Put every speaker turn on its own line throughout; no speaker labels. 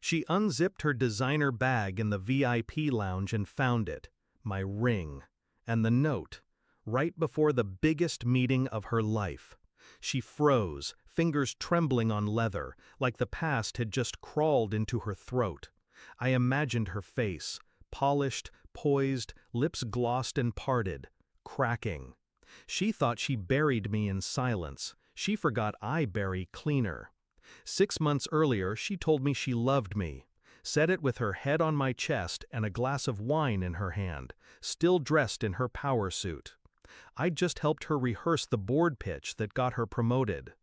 She unzipped her designer bag in the VIP lounge and found it, my ring, and the note, right before the biggest meeting of her life. She froze, fingers trembling on leather, like the past had just crawled into her throat. I imagined her face, polished, poised, lips glossed and parted, cracking. She thought she buried me in silence. She forgot I bury cleaner. 6 months earlier, she told me she loved me. Said it with her head on my chest and a glass of wine in her hand, still dressed in her power suit. I'd just helped her rehearse the board pitch that got her promoted.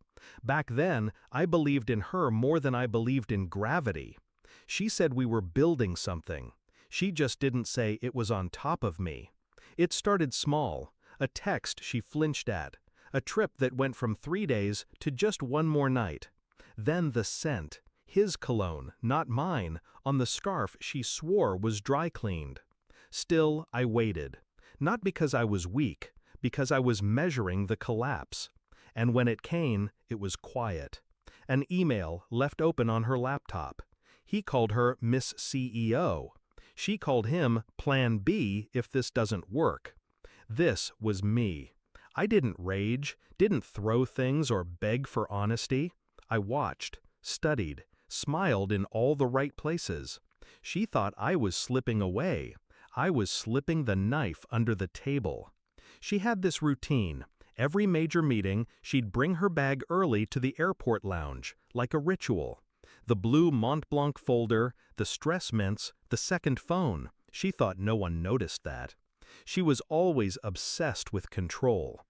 Back then, I believed in her more than I believed in gravity. She said we were building something. She just didn't say it was on top of me. It started small, a text she flinched at, a trip that went from 3 days to just one more night. Then the scent, his cologne, not mine, on the scarf she swore was dry cleaned. Still, I waited. Not because I was weak, because I was measuring the collapse. And when it came, it was quiet. An email left open on her laptop. He called her Miss CEO. She called him Plan B if this doesn't work. This was me. I didn't rage, didn't throw things or beg for honesty. I watched, studied, smiled in all the right places. She thought I was slipping away. I was slipping the knife under the table. She had this routine. Every major meeting, she'd bring her bag early to the airport lounge, like a ritual. The blue Mont Blanc folder, the stress mints, the second phone. She thought no one noticed that. She was always obsessed with control.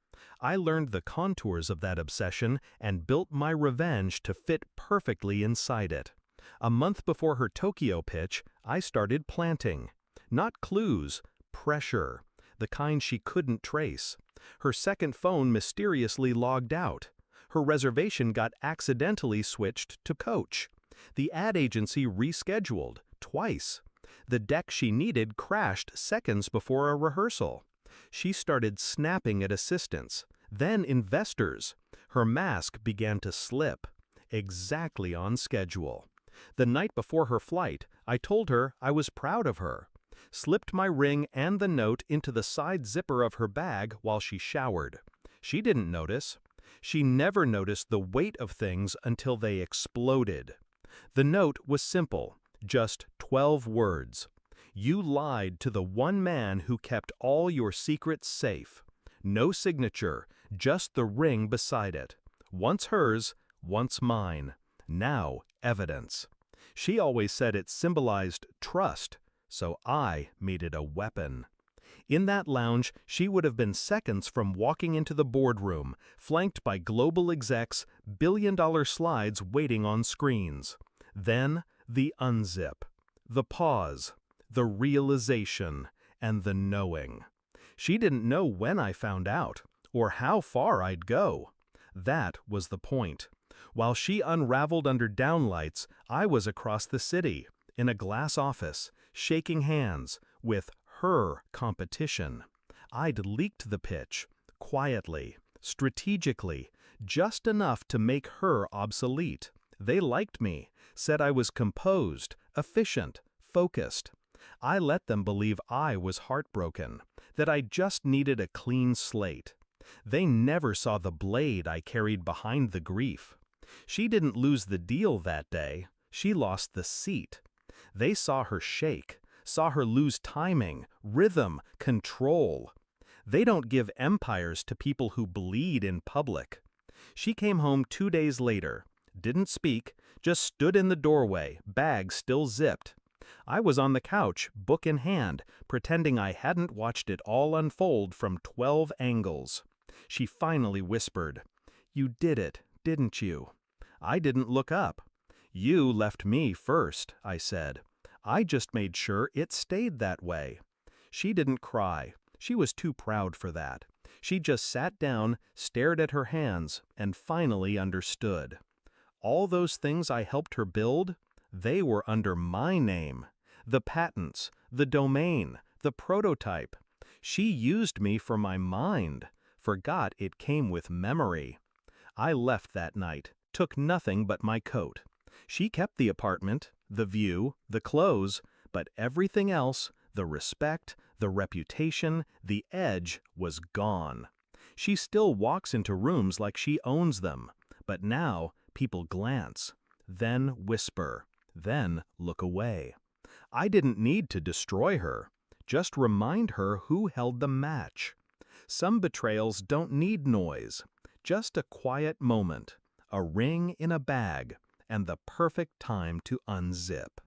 I learned the contours of that obsession and built my revenge to fit perfectly inside it. A month before her Tokyo pitch, I started planting. Not clues, pressure, the kind she couldn't trace. Her second phone mysteriously logged out. Her reservation got accidentally switched to coach. The ad agency rescheduled, twice. The deck she needed crashed seconds before a rehearsal. She started snapping at assistants, then investors. Her mask began to slip, exactly on schedule. The night before her flight, I told her I was proud of her. Slipped my ring and the note into the side zipper of her bag while she showered. She didn't notice. She never noticed the weight of things until they exploded. The note was simple, just 12 words. You lied to the one man who kept all your secrets safe. No signature, just the ring beside it. Once hers, once mine. Now evidence. She always said it symbolized trust, so I made it a weapon. In that lounge, she would have been seconds from walking into the boardroom, flanked by global execs, billion-dollar slides waiting on screens. Then, the unzip, the pause, the realization, and the knowing. She didn't know when I found out, or how far I'd go. That was the point. While she unraveled under downlights, I was across the city, in a glass office, shaking hands, with her competition. I'd leaked the pitch, quietly, strategically, just enough to make her obsolete. They liked me, said I was composed, efficient, focused. I let them believe I was heartbroken, that I just needed a clean slate. They never saw the blade I carried behind the grief. She didn't lose the deal that day, she lost the seat. They saw her shake, saw her lose timing, rhythm, control. They don't give empires to people who bleed in public. She came home 2 days later, didn't speak, just stood in the doorway, bag still zipped. I was on the couch, book in hand, pretending I hadn't watched it all unfold from 12 angles. She finally whispered, "You did it, didn't you?" I didn't look up. "You left me first," I said. "I just made sure it stayed that way." She didn't cry. She was too proud for that. She just sat down, stared at her hands, and finally understood. All those things I helped her build, they were under my name. The patents, the domain, the prototype. She used me for my mind, forgot it came with memory. I left that night, took nothing but my coat. She kept the apartment, the view, the clothes, but everything else, the respect, the reputation, the edge, was gone. She still walks into rooms like she owns them, but now people glance, then whisper, then look away. I didn't need to destroy her, just remind her who held the match. Some betrayals don't need noise, just a quiet moment, a ring in a bag, and the perfect time to unzip.